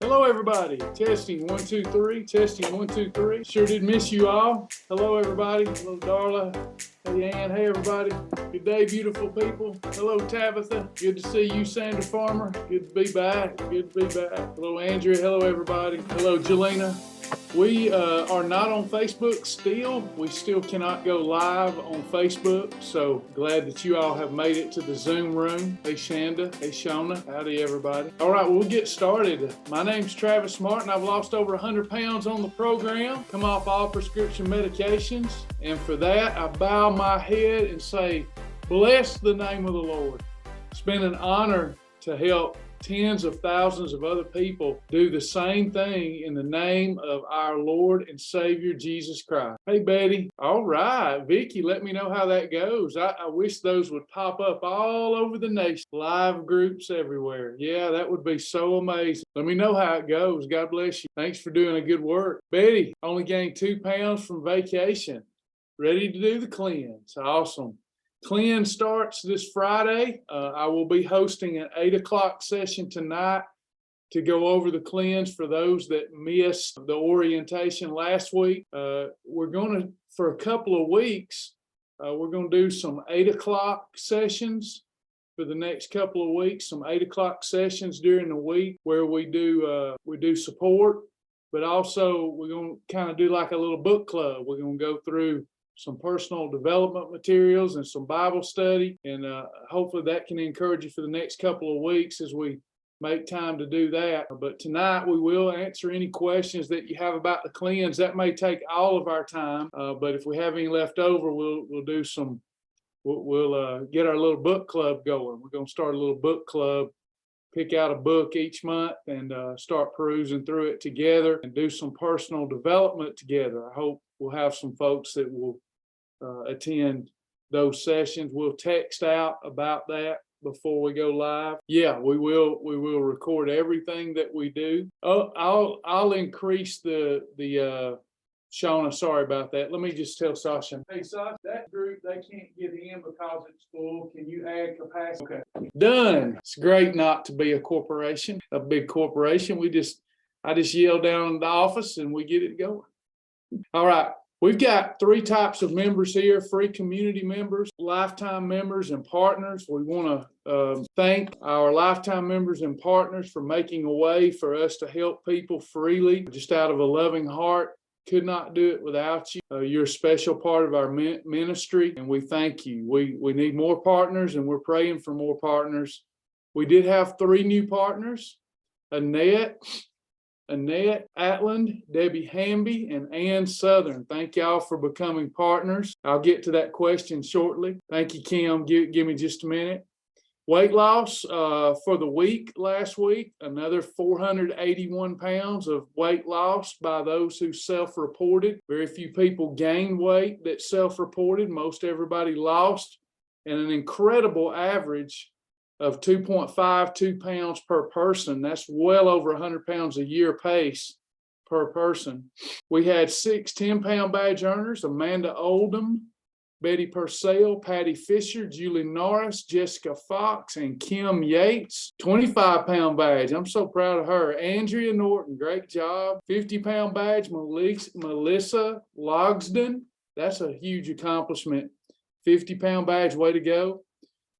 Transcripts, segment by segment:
Hello, everybody. Testing 1, 2, 3. Testing 1, 2, 3. Sure did miss you all. Hello, everybody. Hello, Darla. Hey, Ann. Hey, everybody. Good day, beautiful people. Hello, Tabitha. Good to see you, Sandra Farmer. Good to be back. Good to be back. Hello, Andrea. Hello, everybody. Hello, Jelena. We are not on Facebook still. We still cannot go live on Facebook. So glad that you all have made it to the Zoom room. Hey, Shanda. Hey, Shona. Howdy, everybody. All right, we'll get started. My name's Travis Martin. I've lost over 100 pounds on the program, come off all prescription medications. And for that, I bow my head and say, bless the name of the Lord. It's been an honor to help tens of thousands of other people do the same thing in the name of our Lord and Savior, Jesus Christ. Hey, Betty. All right. Vicky, let me know how that goes. I wish those would pop up all over the nation. Live groups everywhere. Yeah, that would be so amazing. Let me know how it goes. God bless you. Thanks for doing a good work. Betty, only gained 2 pounds from vacation. Ready to do the cleanse. Awesome. Cleanse starts this Friday. I will be hosting an 8 o'clock session tonight to go over the cleanse for those that missed the orientation last week. We're going to, for a couple of weeks, we're going to do some 8 o'clock sessions for the next couple of weeks, some 8 o'clock sessions during the week where we do support, but also we're going to kind of do like a little book club. We're going to go through some personal development materials and some Bible study. And hopefully that can encourage you for the next couple of weeks as we make time to do that. But tonight we will answer any questions that you have about the cleanse. That may take all of our time. But if we have any left over, we'll do some, we'll get our little book club going. We're going to start a little book club, pick out a book each month and start perusing through it together and do some personal development together. I hope we'll have some folks that will attend those sessions. We'll text out about that before we go live. Yeah, we will record everything that we do. Oh, I'll increase the Shauna, sorry about that. Let me just tell Sasha. Hey, Sasha, that group, they can't get in because it's full. Can you add capacity? Okay. Done. It's great not to be a corporation, a big corporation. I just yell down in the office and we get it going. All right. We've got 3 types of members here: free community members, lifetime members, and partners. We want to thank our lifetime members and partners for making a way for us to help people freely, just out of a loving heart. Could not do it without you. You're a special part of our ministry, and we thank you. We need more partners, and we're praying for more partners. We did have 3 new partners: Annette Atland, Debbie Hamby, and Ann Southern. Thank y'all for becoming partners. I'll get to that question shortly. Thank you, Kim. Give me just a minute. Weight loss for the week last week, another 481 pounds of weight loss by those who self-reported. Very few people gained weight that self-reported. Most everybody lost, and an incredible average of 2.52 pounds per person. That's well over 100 pounds a year pace per person. We had 6 10-pound badge earners: Amanda Oldham, Betty Purcell, Patty Fisher, Julie Norris, Jessica Fox, and Kim Yates. 25-pound badge. I'm so proud of her. Andrea Norton, great job. 50-pound badge, Melissa Logsden. That's a huge accomplishment. 50-pound badge, way to go.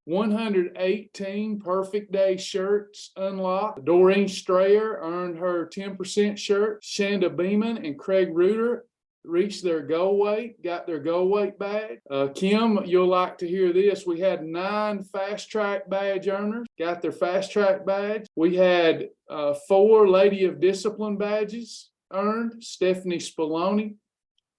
118 Perfect Day shirts unlocked. Doreen Strayer earned her 10% shirt. Shanda Beeman and Craig Reuter reached their goal weight, got their goal weight badge. Kim, you'll like to hear this. We had 9 fast track badge earners, got their fast track badge. We had 4 Lady of Discipline badges earned: Stephanie Spallone,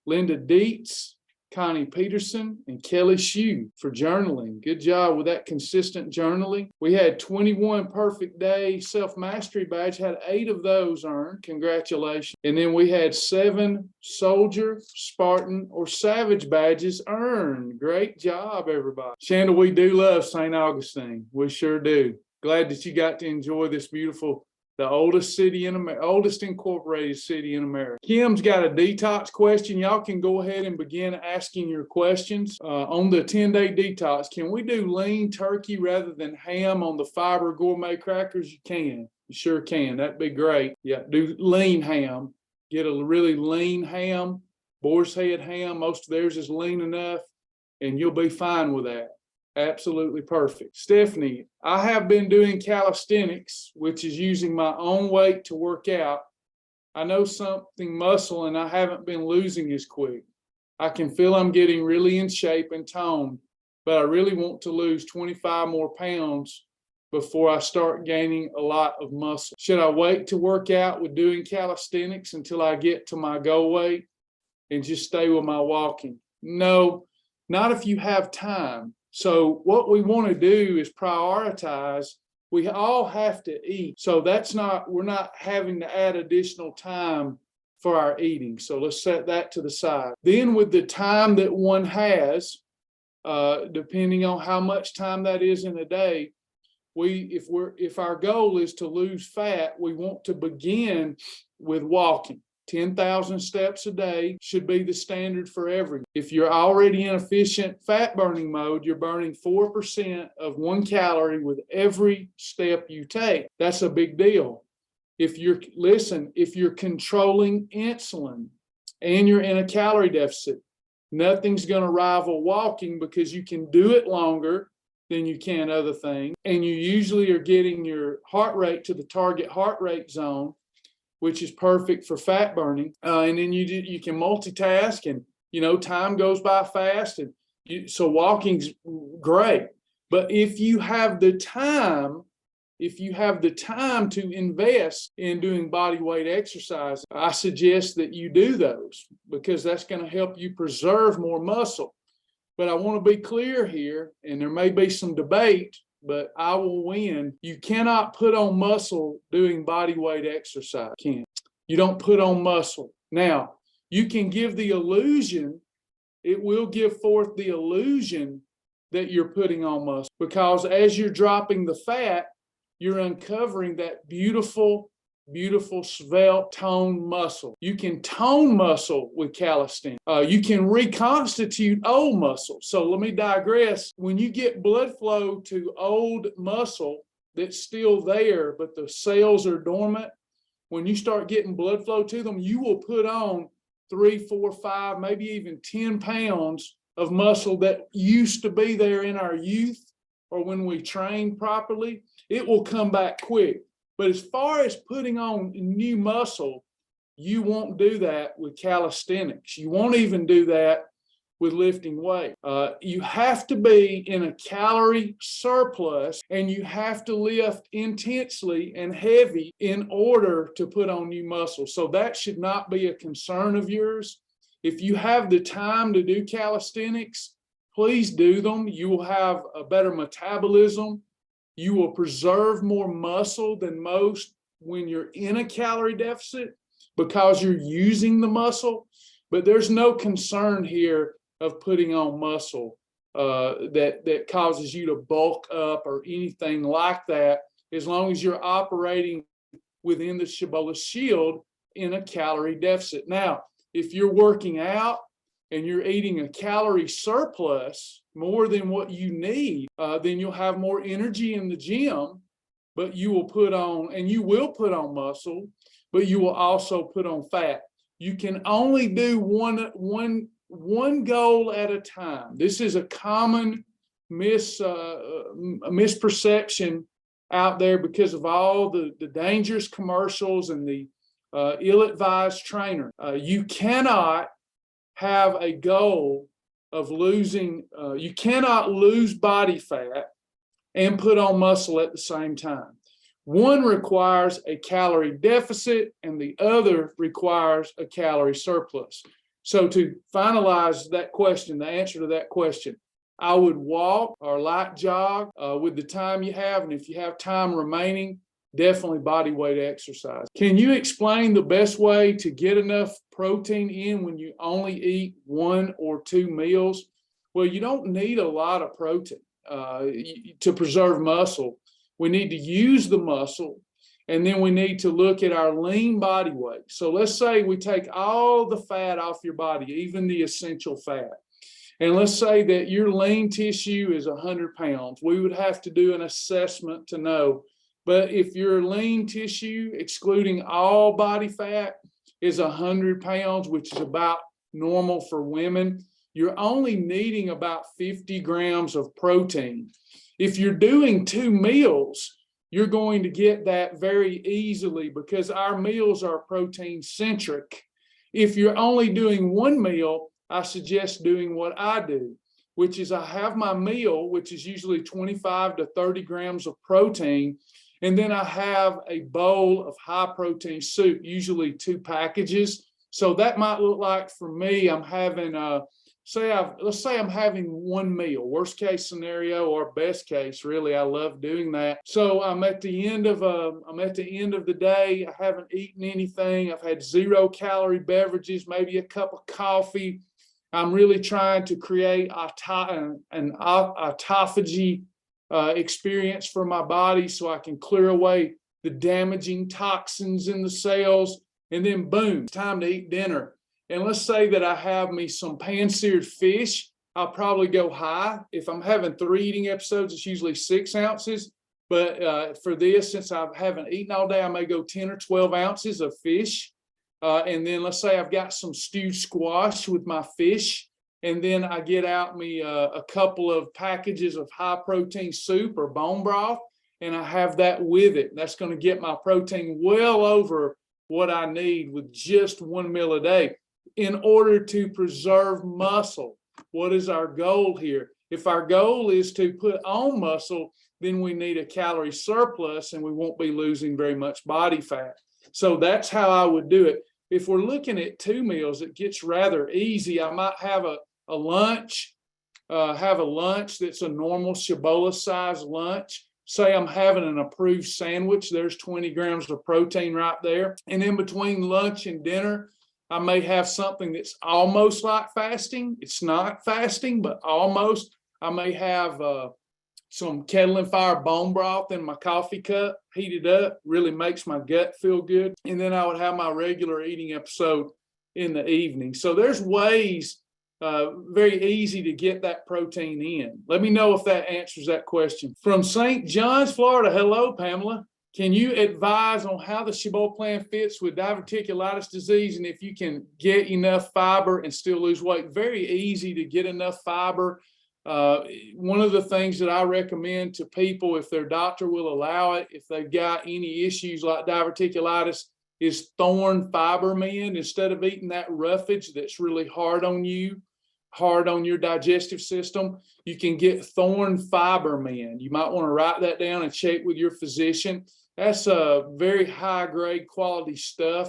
Linda Dietz, Connie Peterson, and Kelly Shue for journaling. Good job with that consistent journaling. We had 21 Perfect Day Self-Mastery badge, had 8 of those earned. Congratulations. And then we had 7 Soldier, Spartan, or Savage badges earned. Great job, everybody. Shanda, we do love St. Augustine. We sure do. Glad that you got to enjoy this beautiful, the oldest city in America, oldest incorporated city in America. Kim's got a detox question. Y'all can go ahead and begin asking your questions. On the 10-day detox, can we do lean turkey rather than ham on the fiber gourmet crackers? You can. You sure can. That'd be great. Yeah, do lean ham. Get a really lean ham, boar's head ham. Most of theirs is lean enough, and you'll be fine with that. Absolutely perfect. Stephanie, I have been doing calisthenics, which is using my own weight to work out. I know something muscle, and I haven't been losing as quick. I can feel I'm getting really in shape and toned, but I really want to lose 25 more pounds before I start gaining a lot of muscle. Should I wait to work out with doing calisthenics until I get to my goal weight and just stay with my walking? No, not if you have time. So what we want to do is prioritize. We all have to eat. So we're not having to add additional time for our eating. So let's set that to the side. Then with the time that one has, depending on how much time that is in a day, if our goal is to lose fat, we want to begin with walking. 10,000 steps a day should be the standard for everyone. If you're already in efficient fat burning mode, you're burning 4% of 1 calorie with every step you take. That's a big deal. If you're controlling insulin and you're in a calorie deficit, nothing's going to rival walking, because you can do it longer than you can other things. And you usually are getting your heart rate to the target heart rate zone, which is perfect for fat burning. And then you can multitask, and time goes by fast. And so walking's great. But if you have the time to invest in doing body weight exercise, I suggest that you do those, because that's going to help you preserve more muscle. But I want to be clear here, and there may be some debate, but I will win. You cannot put on muscle doing body weight exercise. You don't put on muscle. Now, you can give the illusion, it will give forth the illusion that you're putting on muscle, because as you're dropping the fat, you're uncovering that beautiful, svelte, toned muscle. You can tone muscle with calisthenics. You can reconstitute old muscle. So let me digress. When you get blood flow to old muscle that's still there, but the cells are dormant, when you start getting blood flow to them, you will put on 3, 4, 5, maybe even 10 pounds of muscle that used to be there in our youth or when we trained properly. It will come back quick. But as far as putting on new muscle, you won't do that with calisthenics. You won't even do that with lifting weight. You have to be in a calorie surplus, and you have to lift intensely and heavy in order to put on new muscle. So that should not be a concern of yours. If you have the time to do calisthenics, please do them. You will have a better metabolism. You will preserve more muscle than most when you're in a calorie deficit, because you're using the muscle. But there's no concern here of putting on muscle that causes you to bulk up or anything like that, as long as you're operating within the Shibboleth shield in a calorie deficit. Now, if you're working out and you're eating a calorie surplus, more than what you need, then you'll have more energy in the gym, but you will put on muscle, but you will also put on fat. You can only do one goal at a time. This is a common misperception out there because of all the dangerous commercials and the ill-advised trainer. You cannot have a goal of losing, you cannot lose body fat and put on muscle at the same time. One requires a calorie deficit and the other requires a calorie surplus. So to finalize that question, the answer to that question, I would walk or light jog with the time you have. And if you have time remaining, definitely body weight exercise. Can you explain the best way to get enough protein in when you only eat 1 or 2 meals? Well, you don't need a lot of protein to preserve muscle. We need to use the muscle, and then we need to look at our lean body weight. So let's say we take all the fat off your body, even the essential fat. And let's say that your lean tissue is 100 pounds. We would have to do an assessment to know But if your lean tissue, excluding all body fat, is 100 pounds, which is about normal for women, you're only needing about 50 grams of protein. If you're doing 2 meals, you're going to get that very easily because our meals are protein centric. If you're only doing 1 meal, I suggest doing what I do, which is I have my meal, which is usually 25 to 30 grams of protein, and then I have a bowl of high protein soup, usually 2 packages. So that might look like for me, I'm having let's say I'm having 1 meal, worst case scenario or best case, really, I love doing that. So I'm at the end of the day, I haven't eaten anything, I've had 0 calorie beverages, maybe a cup of coffee. I'm really trying to create an autophagy experience for my body so I can clear away the damaging toxins in the cells, and then boom, it's time to eat dinner. And let's say that I have me some pan-seared fish. I'll probably go high. If I'm having 3 eating episodes, it's usually 6 ounces. But for this, since I haven't eaten all day, I may go 10 or 12 ounces of fish. And then let's say I've got some stewed squash with my fish. And then I get out me a couple of packages of high protein soup or bone broth, and I have that with it. That's going to get my protein well over what I need with just 1 meal a day in order to preserve muscle. What is our goal here? If our goal is to put on muscle, then we need a calorie surplus and we won't be losing very much body fat. So that's how I would do it. If we're looking at 2 meals, it gets rather easy. I might have a lunch, that's a normal Shibboleth size lunch. Say I'm having an approved sandwich, there's 20 grams of protein right there. And in between lunch and dinner, I may have something that's almost like fasting. It's not fasting, but almost. I may have some kettle and fire bone broth in my coffee cup, heated up, really makes my gut feel good. And then I would have my regular eating episode in the evening. So there's ways very easy to get that protein in. Let me know if that answers that question. From St. John's, Florida, hello, Pamela. Can you advise on how the Shibboleth plan fits with diverticulitis disease and if you can get enough fiber and still lose weight? Very easy to get enough fiber. One of the things that I recommend to people, if their doctor will allow it, if they've got any issues like diverticulitis, is thorn fiber men. Instead of eating that roughage that's really hard on you, hard on your digestive system, you can get thorn fiber men. You might want to write that down and check with your physician. That's a very high grade quality stuff.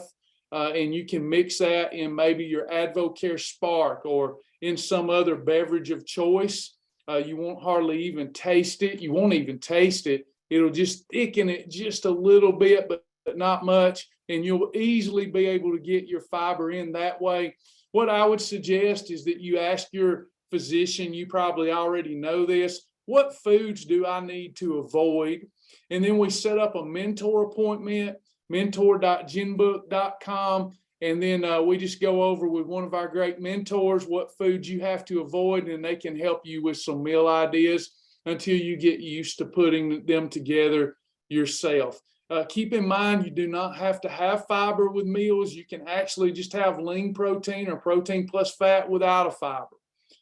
And you can mix that in maybe your AdvoCare Spark or in some other beverage of choice. You won't hardly even taste it. You won't even taste it. It'll just thicken it just a little bit, but not much. And you'll easily be able to get your fiber in that way. What I would suggest is that you ask your physician, you probably already know this, what foods do I need to avoid? And then we set up a mentor appointment, mentor.genbook.com. And then we just go over with one of our great mentors what foods you have to avoid, and they can help you with some meal ideas until you get used to putting them together yourself. Keep in mind, you do not have to have fiber with meals. You can actually just have lean protein or protein plus fat without a fiber.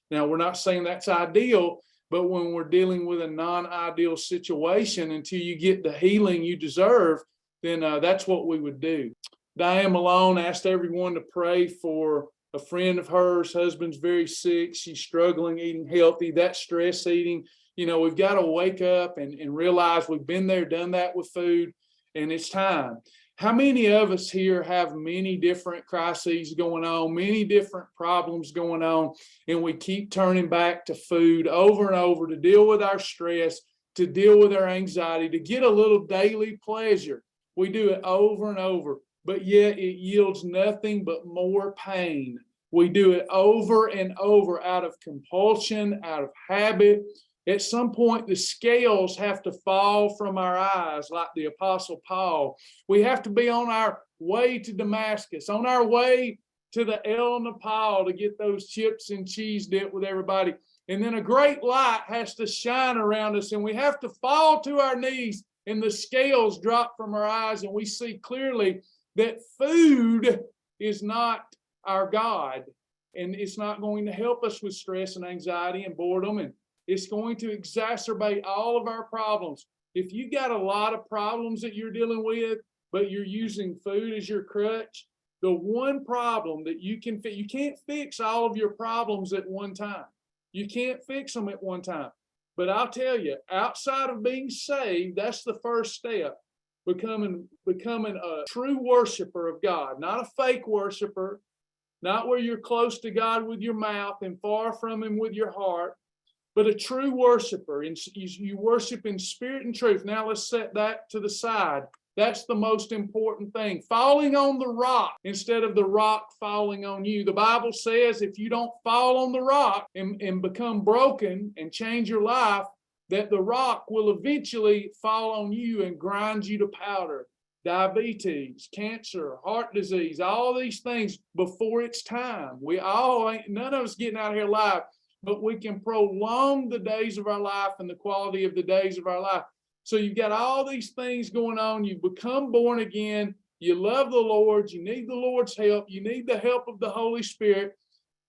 Now, we're not saying that's ideal, but when we're dealing with a non-ideal situation, until you get the healing you deserve, then that's what we would do. Diane Malone asked everyone to pray for a friend of hers. Husband's very sick. She's struggling eating healthy. That's stress eating. You know, we've got to wake up and realize we've been there, done that with food, and it's time. How many of us here have many different crises going on, many different problems going on, and we keep turning back to food over and over to deal with our stress, to deal with our anxiety, to get a little daily pleasure? We do it over and over, but yet it yields nothing but more pain. We do it over and over out of compulsion, out of habit. At some point, the scales have to fall from our eyes, like the Apostle Paul. We have to be on our way to Damascus, on our way to the El Nepal to get those chips and cheese dip with everybody. And then a great light has to shine around us, and we have to fall to our knees and the scales drop from our eyes, and we see clearly that food is not our God, and it's not going to help us with stress and anxiety and boredom, and it's going to exacerbate all of our problems. If you got a lot of problems that you're dealing with, but you're using food as your crutch, the one problem that you can't fix all of your problems at one time. You can't fix them at one time. But I'll tell you, outside of being saved, that's the first step. Becoming a true worshiper of God, not a fake worshiper, not where you're close to God with your mouth and far from him with your heart, but a true worshiper. And you worship in spirit and truth. Now let's set that to the side. That's the most important thing. Falling on the rock instead of the rock falling on you. The Bible says if you don't fall on the rock and become broken and change your life, that the rock will eventually fall on you and grind you to powder. Diabetes, cancer, heart disease, all these things before it's time. None of us getting out of here alive, but we can prolong the days of our life and the quality of the days of our life. So you've got all these things going on. You've become born again. You love the Lord. You need the Lord's help. You need the help of the Holy Spirit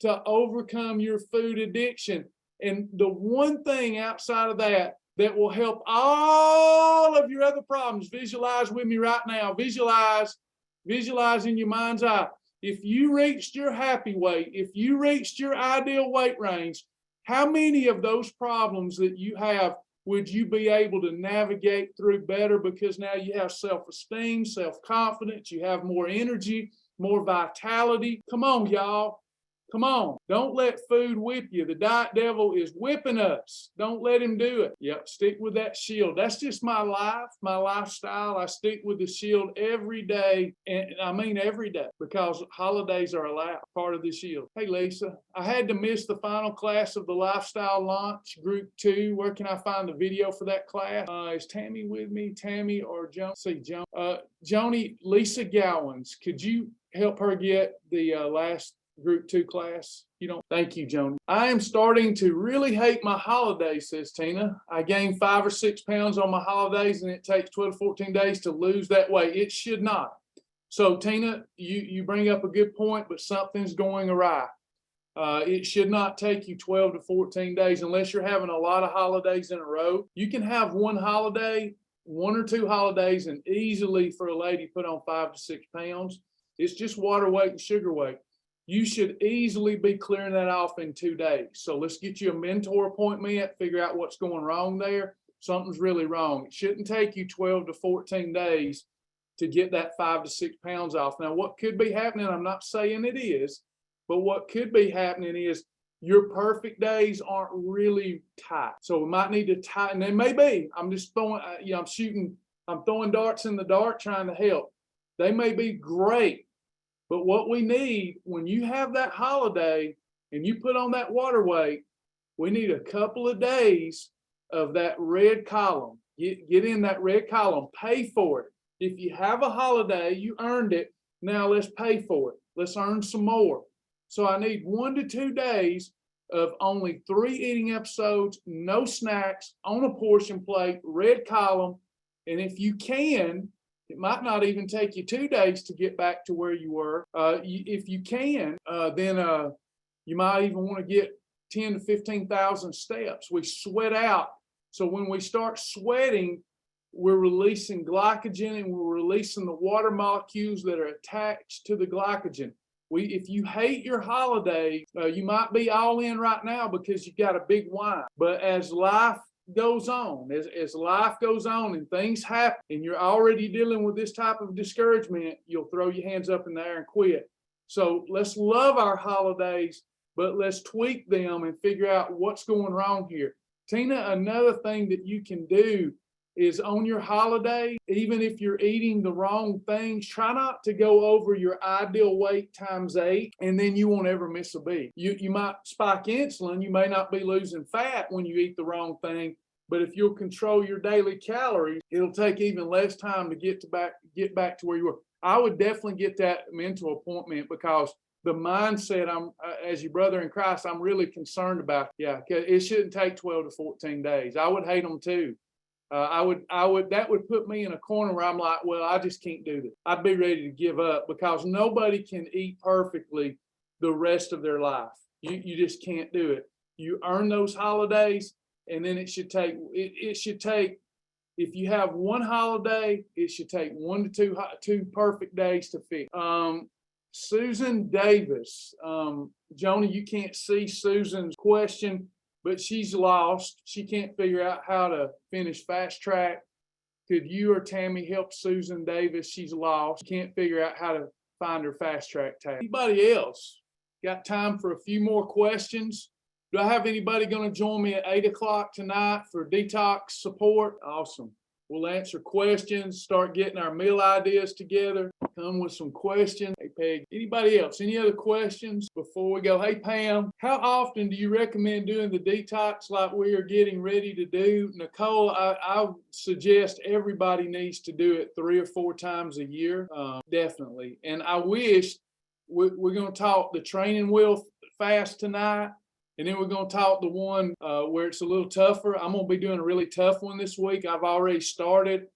to overcome your food addiction. And the one thing outside of that will help all of your other problems, visualize with me right now. Visualize in your mind's eye. If you reached your happy weight, if you reached your ideal weight range, how many of those problems that you have would you be able to navigate through better, because now you have self-esteem, self-confidence, you have more energy, more vitality? Come on, y'all. Come on. Don't let food whip you. The diet devil is whipping us. Don't let him do it. Yep, stick with that shield. That's just my life, my lifestyle. I stick with the shield every day, and I mean every day, because holidays are allowed, part of the shield. Hey, Lisa, I had to miss the final class of the Lifestyle Launch Group 2. Where can I find the video for that class? Is Tammy with me? Tammy or Joan? See, Joan. Joni, Lisa Gowans, could you help her get the last Group 2 class? You don't. Thank you, Joni. I am starting to really hate my holidays, says Tina. I gained 5 or 6 pounds on my holidays, and it takes 12 to 14 days to lose that weight. It should not. So, Tina, you bring up a good point, but something's going awry. It should not take you 12 to 14 days unless you're having a lot of holidays in a row. You can have one or two holidays, and easily for a lady put on 5 to 6 pounds. It's just water weight and sugar weight. You should easily be clearing that off in 2 days. So let's get you a mentor appointment, figure out what's going wrong there. Something's really wrong. It shouldn't take you 12 to 14 days to get that 5 to 6 pounds off. Now, what could be happening, I'm not saying it is, but what could be happening is your perfect days aren't really tight. So we might need to tighten. They may be. I'm just throwing, I'm throwing darts in the dark trying to help. They may be great. But what we need, when you have that holiday and you put on that water weight, we need a couple of days of that red column. Get in that red column, pay for it. If you have a holiday, you earned it. Now let's pay for it. Let's earn some more. So I need 1 to 2 days of only 3 eating episodes, no snacks, on a portion plate, red column. And if you can, it might not even take you 2 days to get back to where you were. If you can, then you might even want to get 10 to 15,000 steps. We sweat out. So when we start sweating, we're releasing glycogen, and we're releasing the water molecules that are attached to the glycogen. If you hate your holiday, you might be all in right now because you got a big why. But as life goes on, as life goes on and things happen, and you're already dealing with this type of discouragement, you'll throw your hands up in the air and quit. So let's love our holidays, but let's tweak them and figure out what's going wrong here. Tina, another thing that you can do is on your holiday, even if you're eating the wrong things, try not to go over your ideal weight times 8, and then you won't ever miss a beat. You might spike insulin. You may not be losing fat when you eat the wrong thing, but if you'll control your daily calories, it'll take even less time to get back to where you were. I would definitely get that mental appointment, because the mindset, as your brother in Christ, I'm really concerned about. Yeah, it shouldn't take 12 to 14 days. I would hate them too. that would put me in a corner where I'm like, well, I just can't do this. I'd be ready to give up, because nobody can eat perfectly the rest of their life. You just can't do it. You earn those holidays, and then it should take, if you have one holiday, it should take 1 to 2 perfect days to fix. Susan Davis. Joni, you can't see Susan's question, but she's lost. She can't figure out how to finish fast track. Could you or Tammy help Susan Davis? She's lost. Can't figure out how to find her fast track tab. Anybody else? Got time for a few more questions? Do I have anybody going to join me at 8 o'clock tonight for detox support? Awesome. We'll answer questions, start getting our meal ideas together, come with some questions. Hey, Peg, anybody else? Any other questions before we go? Hey, Pam, how often do you recommend doing the detox like we are getting ready to do? Nicole, I suggest everybody needs to do it 3 or 4 times a year, definitely. And I wish we're going to talk the training wheel fast tonight. And then we're going to talk the one where it's a little tougher. I'm going to be doing a really tough one this week. I've already started,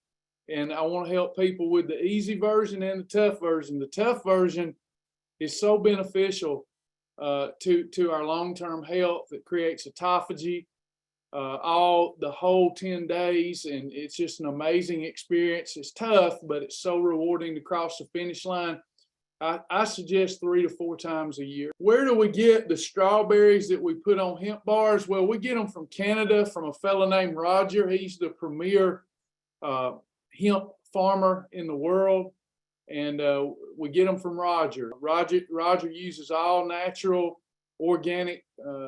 and I want to help people with the easy version and the tough version. The tough version is so beneficial to our long-term health. It creates autophagy the whole 10 days, and it's just an amazing experience. It's tough, but it's so rewarding to cross the finish line. I suggest 3 to 4 times a year. Where do we get the strawberries that we put on hemp bars? Well, we get them from Canada from a fellow named Roger. He's the premier hemp farmer in the world, and we get them from Roger. Roger uses all natural, organic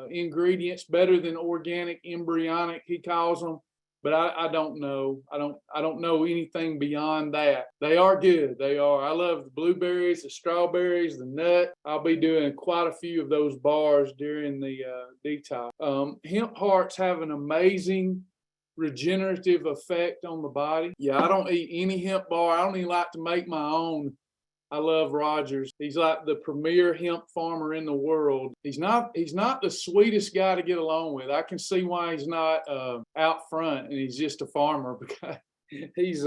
ingredients, better than organic, embryonic, he calls them. But I don't know. I don't know anything beyond that. They are good. They are. I love the blueberries, the strawberries, the nut. I'll be doing quite a few of those bars during the detox. Hemp hearts have an amazing regenerative effect on the body. Yeah, I don't eat any hemp bar. I don't even like to make my own. I love Rogers. He's like the premier hemp farmer in the world. He's not the sweetest guy to get along with. I can see why he's not out front and he's just a farmer, because he's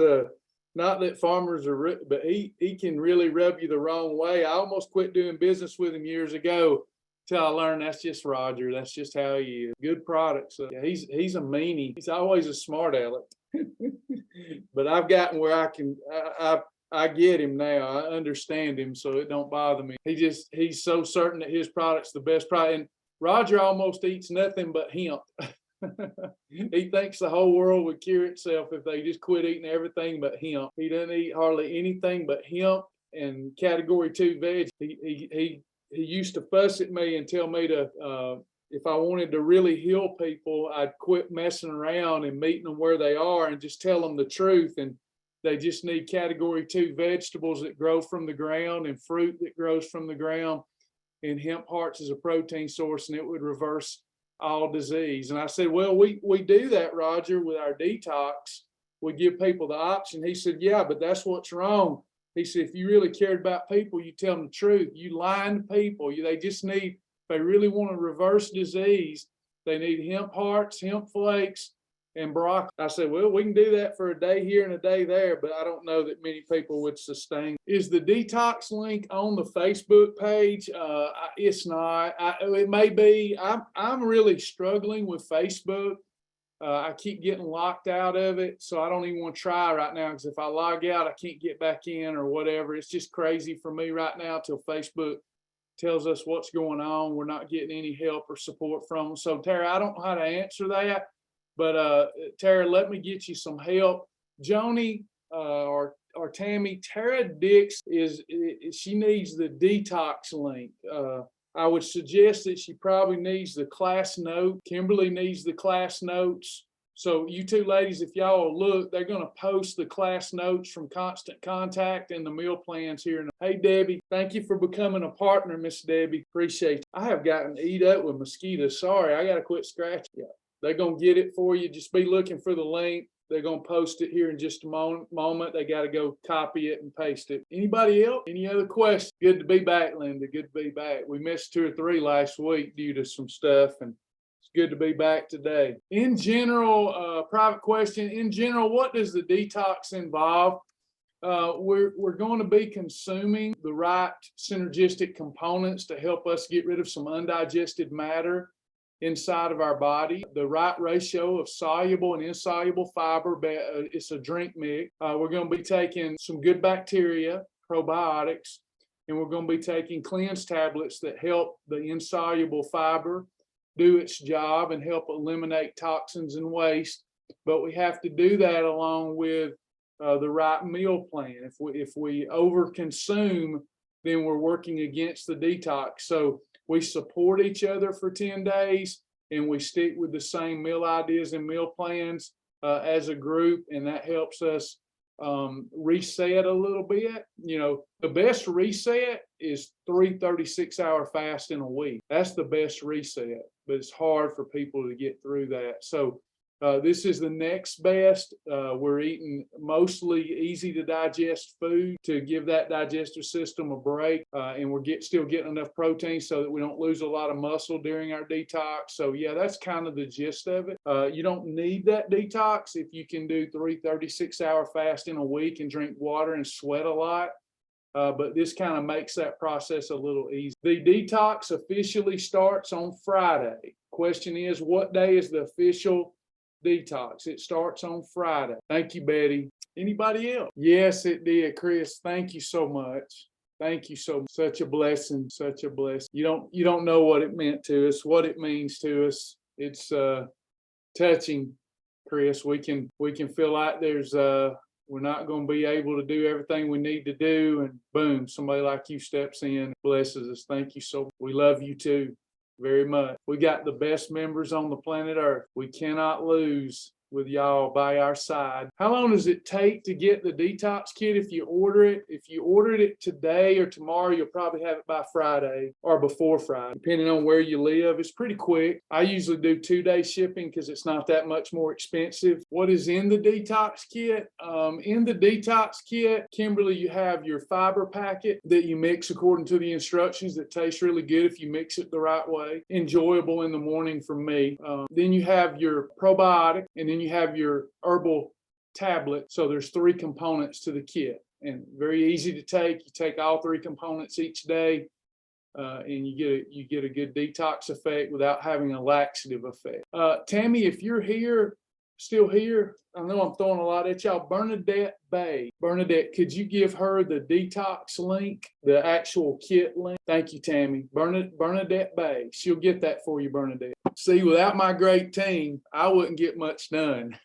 not that farmers are, but he can really rub you the wrong way. I almost quit doing business with him years ago till I learned that's just Roger. That's just how he is. Good products. Yeah, he's a meanie. He's always a smart aleck. But I've gotten where I get him now. I understand him, so it don't bother me. He's so certain that his product's the best product. And Roger almost eats nothing but hemp. He thinks the whole world would cure itself if they just quit eating everything but hemp. He doesn't eat hardly anything but hemp and category 2 veg. He used to fuss at me and tell me to if I wanted to really heal people, I'd quit messing around and meeting them where they are and just tell them the truth. And they just need category 2 vegetables that grow from the ground and fruit that grows from the ground. And hemp hearts is a protein source, and it would reverse all disease. And I said, well, we do that, Roger, with our detox. We give people the option. He said, yeah, but that's what's wrong. He said, if you really cared about people, you tell them the truth. You lying to people. They just need, if they really want to reverse disease, they need hemp hearts, hemp flakes, and broccoli. I said, well, we can do that for a day here and a day there, but I don't know that many people would sustain. Is the detox link on the Facebook page? It's not. It may be. I'm really struggling with Facebook. I keep getting locked out of it, so I don't even want to try right now, because if I log out, I can't get back in or whatever. It's just crazy for me right now till Facebook tells us what's going on. We're not getting any help or support from them. So, Tara, I don't know how to answer that. But Tara, let me get you some help. Joni or Tammy, Tara Dix she needs the detox link. I would suggest that she probably needs the class note. Kimberly needs the class notes. So you two ladies, if y'all look, they're going to post the class notes from Constant Contact and the meal plans here. Hey, Debbie, thank you for becoming a partner, Miss Debbie. Appreciate you. I have gotten eat up with mosquitoes. Sorry, I got to quit scratching. Yeah. They're going to get it for you. Just be looking for the link. They're going to post it here in just a moment. They got to go copy it and paste it. Anybody else? Any other questions? Good to be back, Linda. Good to be back. We missed 2 or 3 last week due to some stuff, and Good to be back today. In general, private question, in general, what does the detox involve? We're going to be consuming the right synergistic components to help us get rid of some undigested matter inside of our body. The right ratio of soluble and insoluble fiber, it's a drink mix. We're going to be taking some good bacteria, probiotics, and we're going to be taking cleanse tablets that help the insoluble fiber do its job and help eliminate toxins and waste. But we have to do that along with the right meal plan. If we overconsume, then we're working against the detox. So we support each other for 10 days and we stick with the same meal ideas and meal plans as a group, and that helps us reset a little bit. You know, the best reset is 3 36-hour fasts in a week. That's the best reset, but it's hard for people to get through that. So this is the next best. We're eating mostly easy to digest food to give that digestive system a break, and we're still getting enough protein so that we don't lose a lot of muscle during our detox. So yeah, that's kind of the gist of it. You don't need that detox if you can do 3 36-hour fasts in a week and drink water and sweat a lot. But this kind of makes that process a little easier. The detox officially starts on Friday. Question is, what day is the official detox? It starts on Friday. Thank you, Betty. Anybody else? Yes, it did, Chris. Thank you so much. Thank you so much. Such a blessing. Such a blessing. You don't know what it meant to us, what it means to us. It's touching, Chris. We can feel like there's we're not going to be able to do everything we need to do, and boom, somebody like you steps in and blesses us. Thank you so much. We love you too very much. We got the best members on the planet Earth. We cannot lose with y'all by our side. How long does it take to get the detox kit if you order it? If you ordered it today or tomorrow, you'll probably have it by Friday or before Friday, depending on where you live. It's pretty quick. I usually do 2-day shipping because it's not that much more expensive. What is in the detox kit? In the detox kit, Kimberly, you have your fiber packet that you mix according to the instructions that tastes really good if you mix it the right way. Enjoyable in the morning for me. Then you have your probiotic, and then you have your herbal tablet. So there's 3 components to the kit, and very easy to take. You take all 3 components each day, and you get a good detox effect without having a laxative effect. Tammy, if you're still here, I know I'm throwing a lot at y'all. Bernadette Bay. Bernadette, could you give her the detox link, the actual kit link? Thank you, Tammy. Bernadette Bay. She'll get that for you, Bernadette. See, without my great team, I wouldn't get much done.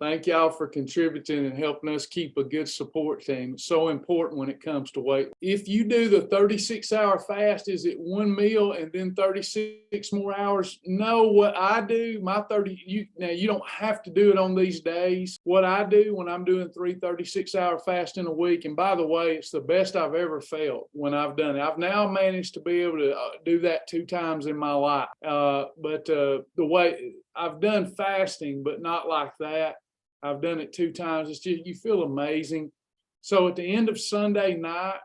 Thank y'all for contributing and helping us keep a good support team. It's so important when it comes to weight. If you do the 36-hour fast, is it 1 meal and then 36 more hours? No, what I do, now you don't have to do it on these days. What I do when I'm doing 3 36-hour fast in a week, and by the way, it's the best I've ever felt when I've done it. I've now managed to be able to do that 2 times in my life. But the way I've done fasting, but not like that. I've done it 2 times. It's just, you feel amazing. So at the end of Sunday night,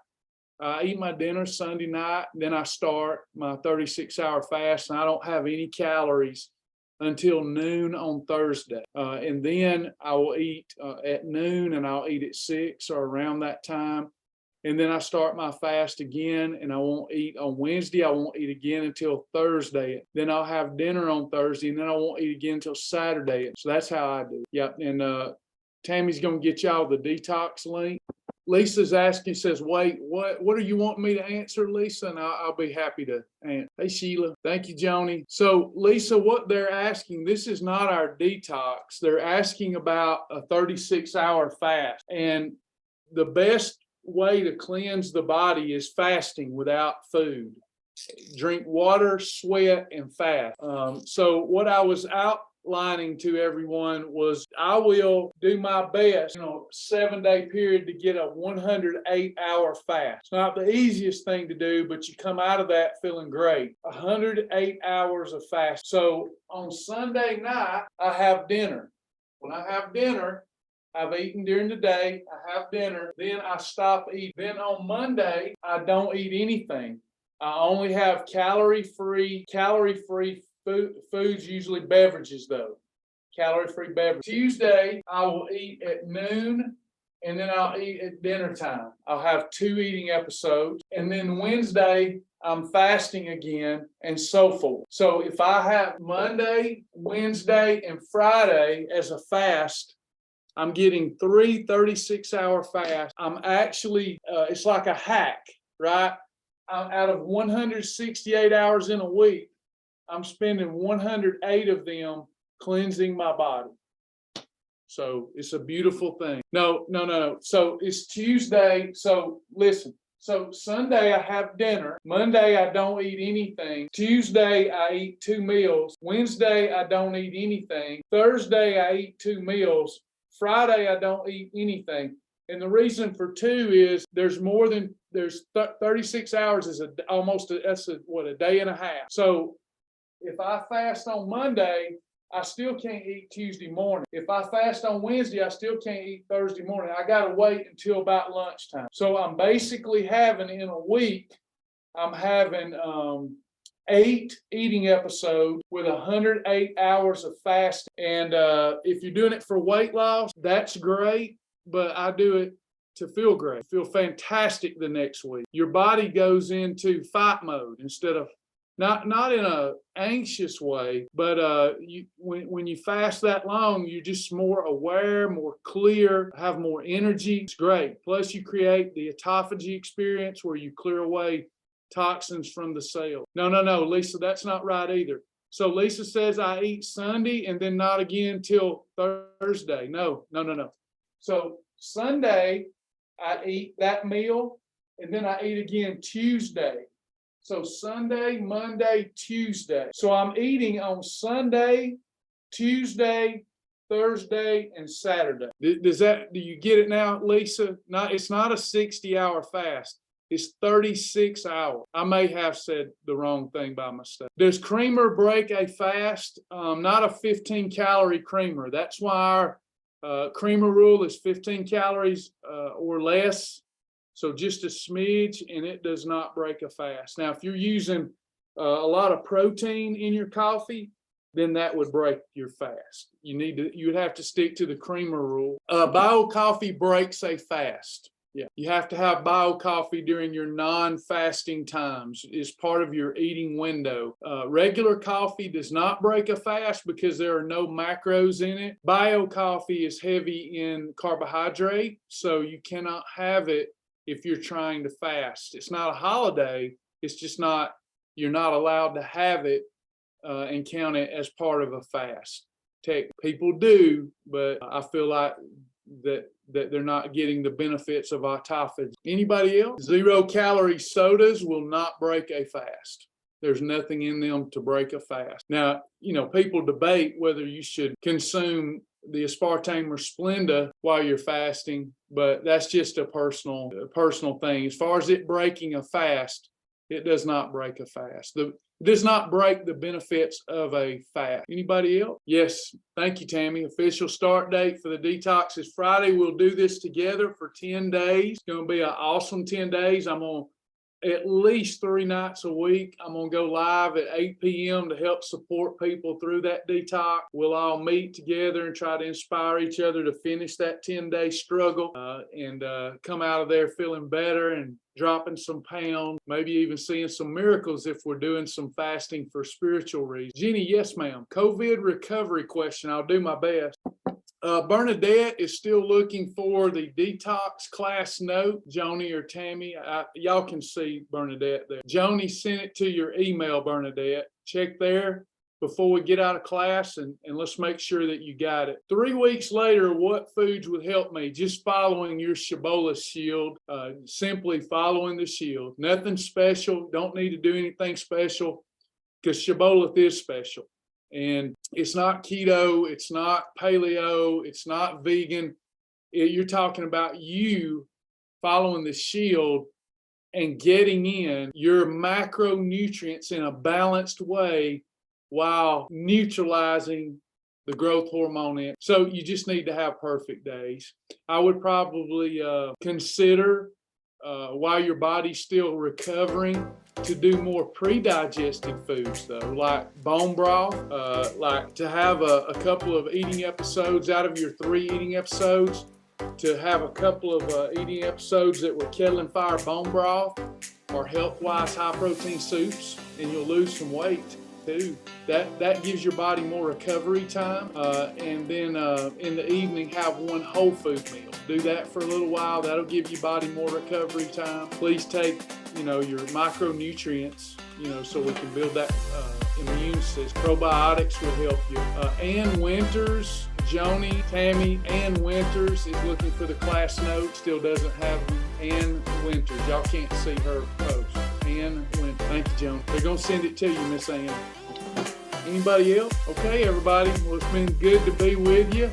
I eat my dinner Sunday night, then I start my 36-hour fast, and I don't have any calories until noon on Thursday. And then I will eat at noon, and I'll eat at 6 or around that time. And then I start my fast again, and I won't eat on Wednesday. I won't eat again until Thursday. Then I'll have dinner on Thursday, and then I won't eat again until Saturday. So that's how I do. Yep. And Tammy's going to get y'all the detox link. Lisa's asking, says, wait, what do you want me to answer, Lisa? And I'll be happy to answer. Hey, Sheila. Thank you, Joni. So, Lisa, what they're asking, this is not our detox. They're asking about a 36-hour fast. And the best way to cleanse the body is fasting without food. Drink water, sweat, and fast. So what I was outlining to everyone was I will do my best, 7-day period to get a 108-hour fast. It's not the easiest thing to do, but you come out of that feeling great. 108 hours of fast. So on Sunday night, I have dinner. When I have dinner, I've eaten during the day, I have dinner, then I stop eating. Then on Monday, I don't eat anything. I only have calorie-free foods, usually beverages though, calorie-free beverage. Tuesday, I will eat at noon, and then I'll eat at dinner time. I'll have 2 eating episodes. And then Wednesday, I'm fasting again, and so forth. So if I have Monday, Wednesday, and Friday as a fast, I'm getting 3 36-hour fasts. I'm actually, it's like a hack, right? Out of 168 hours in a week, I'm spending 108 of them cleansing my body. So it's a beautiful thing. No. So it's Tuesday. So listen. So Sunday I have dinner. Monday I don't eat anything. Tuesday I eat 2 meals. Wednesday I don't eat anything. Thursday I eat 2 meals. Friday I don't eat anything. And the reason for 2 is there's 36 hours is a day and a half. So if I fast on Monday, I still can't eat Tuesday morning. If I fast on Wednesday, I still can't eat Thursday morning. I got to wait until about lunchtime. So I'm basically having in a week, I'm having 8 eating episodes with 108 hours of fasting. And if you're doing it for weight loss, that's great, but I do it to feel great, feel fantastic the next week. Your body goes into fight mode instead of not in a anxious way, but when you fast that long, you're just more aware, more clear, have more energy. It's great. Plus, you create the autophagy experience where you clear away toxins from the cell. No, Lisa, that's not right either. So Lisa says I eat Sunday and then not again till Thursday. No. So Sunday, I eat that meal and then I eat again Tuesday. So Sunday, Monday, Tuesday. So I'm eating on Sunday, Tuesday, Thursday, and Saturday. Do you get it now, Lisa? It's not a 60-hour fast. It's 36 hours. I may have said the wrong thing by mistake. Does creamer break a fast? Not a 15-calorie creamer. That's why our creamer rule is 15 calories or less. So just a smidge, and it does not break a fast. Now, if you're using a lot of protein in your coffee, then that would break your fast. You would have to stick to the creamer rule. Bio coffee breaks a fast. Yeah, you have to have bio coffee during your non-fasting times. It's part of your eating window. Regular coffee does not break a fast because there are no macros in it. Bio coffee is heavy in carbohydrate, so you cannot have it if you're trying to fast. It's not a holiday. It's just you're not allowed to have it and count it as part of a fast. People do, but I feel like that they're not getting the benefits of autophagy. Anybody else? 0-calorie sodas will not break a fast. There's nothing in them to break a fast. Now, people debate whether you should consume the aspartame or Splenda while you're fasting, but that's just a personal thing. As far as it breaking a fast, it does not break a fast. It does not break the benefits of a fast. Anybody else? Yes. Thank you, Tammy. Official start date for the detox is Friday. We'll do this together for 10 days. It's going to be an awesome 10 days. I'm going to at least 3 nights a week. I'm going to go live at 8 p.m. to help support people through that detox. We'll all meet together and try to inspire each other to finish that 10-day struggle and come out of there feeling better and dropping some pounds, maybe even seeing some miracles if we're doing some fasting for spiritual reasons. Jenny, yes, ma'am. COVID recovery question. I'll do my best. Bernadette is still looking for the detox class note. Joni or Tammy, y'all can see Bernadette there. Joni sent it to your email, Bernadette. Check there before we get out of class and let's make sure that you got it. 3 weeks later, what foods would help me? Just following your Shibboleth shield, simply following the shield. Nothing special. Don't need to do anything special because Shibboleth is special. And it's not keto, it's not paleo, it's not vegan. You're talking about you following the shield and getting in your macronutrients in a balanced way while neutralizing the growth hormone in. So you just need to have perfect days. I would probably consider while your body's still recovering, to do more pre-digested foods though, like bone broth, like to have a couple of eating episodes out of your 3 eating episodes, to have a couple of eating episodes that were kettle and fire bone broth or health-wise high-protein soups, and you'll lose some weight too. That gives your body more recovery time, and then in the evening have one whole food meal. Do that for a little while. That'll give your body more recovery time. Please take your micronutrients, so we can build that immune system. Probiotics will help you. Ann Winters, Joni, Tammy, Ann Winters is looking for the class note. Still doesn't have them. Ann Winters. Y'all can't see her post. Ann Winters. Thank you, Joni. They're going to send it to you, Miss Ann. Anybody else? Okay, everybody. Well, it's been good to be with you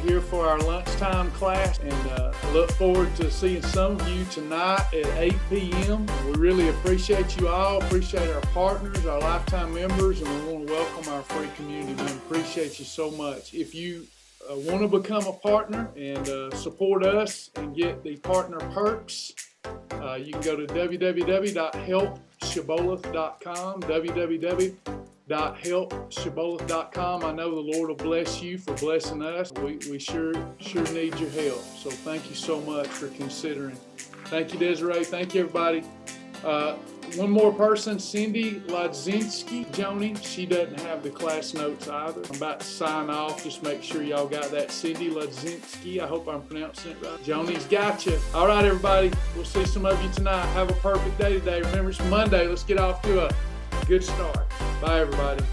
here for our lunchtime class, and I look forward to seeing some of you tonight at 8 p.m. We really appreciate you all, appreciate our partners, our lifetime members, and we want to welcome our free community members. Appreciate you so much. If you want to become a partner and support us and get the partner perks, you can go to www.helpshibboleth.com, www.helpshibboleth.com. I know the Lord will bless you for blessing us. We sure need your help. So thank you so much for considering. Thank you, Desiree. Thank you, everybody. One more person, Cindy Ladzinski. Joni, she doesn't have the class notes either. I'm about to sign off. Just make sure y'all got that. Cindy Ladzinski. I hope I'm pronouncing it right. Joni's got you. All right, everybody. We'll see some of you tonight. Have a perfect day today. Remember, it's Monday. Let's get off to a good start. Bye, everybody.